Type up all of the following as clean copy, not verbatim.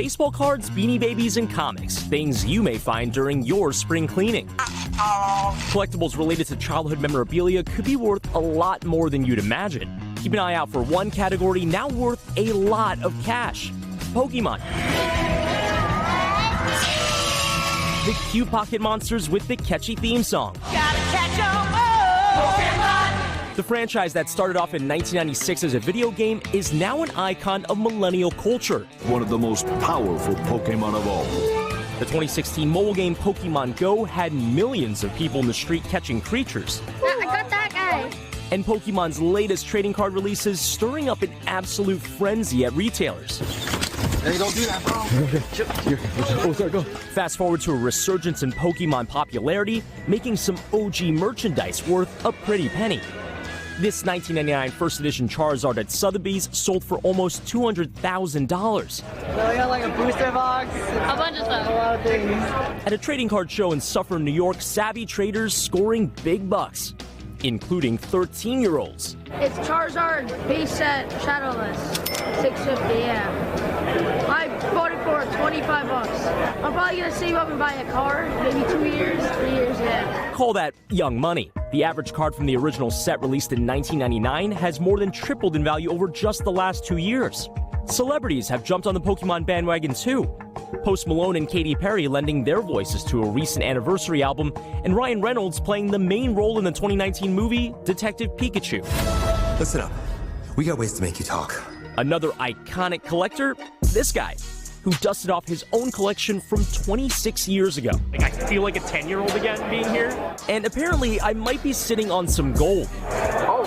baseball cards, Beanie Babies, and comics, things you may find during your spring cleaning. Collectibles related to childhood memorabilia could be worth a lot more than you'd imagine. Keep an eye out for one category now worth a lot of cash: Pokemon. The cute pocket monsters with the catchy theme song. Gotta catch 'em all, Pokemon! The franchise that started off in 1996 as a video game is now an icon of millennial culture. One of the most powerful Pokemon of all. The 2016 mobile game Pokemon Go had millions of people in the street catching creatures. I got that guy. And Pokemon's latest trading card releases stirring up an absolute frenzy at retailers. Hey, don't do that, bro. Oh, sorry, go. Fast forward to a resurgence in Pokemon popularity, making some OG merchandise worth a pretty penny. This 1999 first edition Charizard at Sotheby's sold for almost $200,000. So we got like a booster box, A bunch of stuff. a lot of things. At a trading card show in Suffern, New York, savvy traders scoring big bucks, including 13-year-olds. It's Charizard base set Shadowless. 650, yeah. I bought it for 25 bucks. I'm probably gonna save up and buy a car, maybe 2 years, 3 years, yeah. Call that young money. The average card from the original set released in 1999 has more than tripled in value over just the last 2 years. Celebrities have jumped on the Pokemon bandwagon too. Post Malone and Katy Perry lending their voices to a recent anniversary album, and Ryan Reynolds playing the main role in the 2019 movie Detective Pikachu. Listen up. We got ways to make you talk. Another iconic collector, this guy, who dusted off his own collection from 26 years ago. I feel like a 10-year-old again being here. And apparently, I might be sitting on some gold. Oh,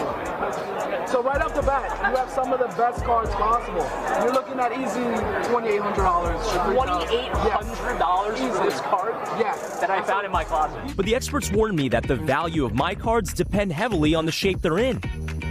so right off the bat, you have some of the best cards possible. You're looking at easy $2,800. $2,800 for this card? Yeah. That I found in my closet. But the experts warned me that the value of my cards depend heavily on the shape they're in.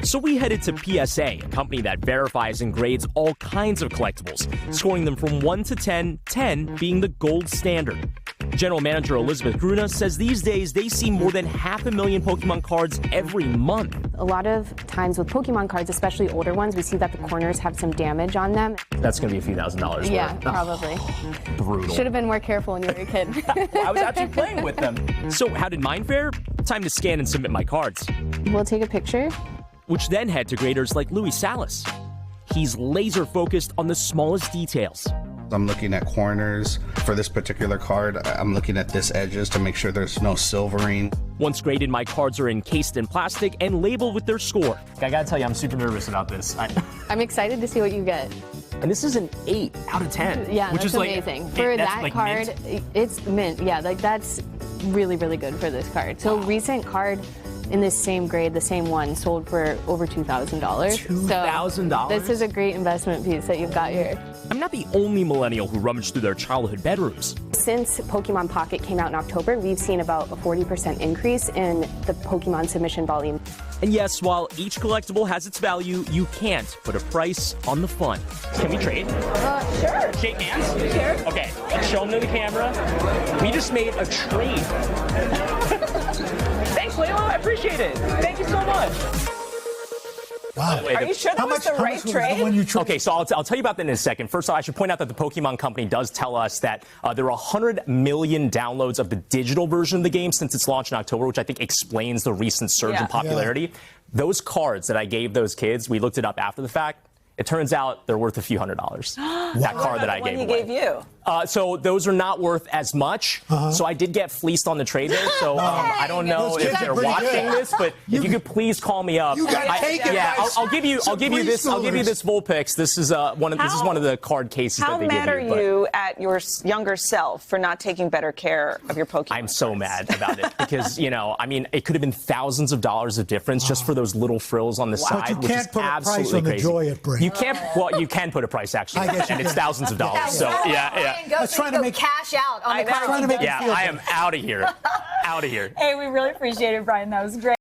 So we headed to PSA, a company that verifies and grades all kinds of collectibles, scoring them from 1 to 10, 10 being the gold standard. General Manager Elizabeth Gruna says these days they see more than 500,000 Pokemon cards every month. A lot of times with Pokemon cards, especially older ones, we see that the corners have some damage on them. That's going to be a few $1,000s. Yeah, probably. Brutal. Should have been more careful when you were a kid. I was actually playing with them. So how did mine fare? Time to scan and submit my cards. We'll take a picture. Which then head to graders like Louis Salas. He's laser focused on the smallest details. I'm looking at corners for this particular card. I'm looking at this edges to make sure there's no silvering. Once graded, my cards are encased in plastic and labeled with their score. I gotta tell you, I'm super nervous about this. I'm excited to see what you get. And this is an 8 out of 10. Yeah, which that's is amazing. Like, for that's that like card, mint. it's mint. Yeah, like that's really, really good for this card. So recent card in this same grade, the same one, sold for over $2,000. $2,000? So this is a great investment piece that you've got here. I'm not the only millennial who rummaged through their childhood bedrooms. Since Pokemon Pocket came out in October, we've seen about a 40% increase in the Pokemon submission volume. And yes, while each collectible has its value, you can't put a price on the fun. Can we trade? Sure. Shake hands? Sure. Okay, let's show them to the camera. We just made a trade. Thanks, Lalo. I appreciate it. Thank you so much. Wow. Are you sure that was the right trade? Okay, so I'll tell you about that in a second. First off, I should point out that the Pokemon Company does tell us that there are 100 million downloads of the digital version of the game since its launch in October, which I think explains the recent surge in popularity. Yeah. Those cards that I gave those kids, we looked it up after the fact. It turns out they're worth a few $100s. That card that I gave away. What he gave you? So those are not worth as much. So I did get fleeced on the trade there. So I don't know if they're watching this, but if you could please call me up. You got taken. Yeah, I'll give you this Vulpix. This is one of the card cases that they give you. How mad are you at your younger self for not taking better care of your Pokemon? I'm so mad about it because I mean, it could have been thousands of dollars of difference just for those little frills on the side, But you which is can't put a price absolutely on the crazy. joy it brings. You can't. Well, you can put a price actually, I guess you and it's can. thousands of dollars. So yeah. Let's try to make cash out on the card. Yeah, I am out of here. Out of here. Hey, we really appreciate it, Brian. That was great.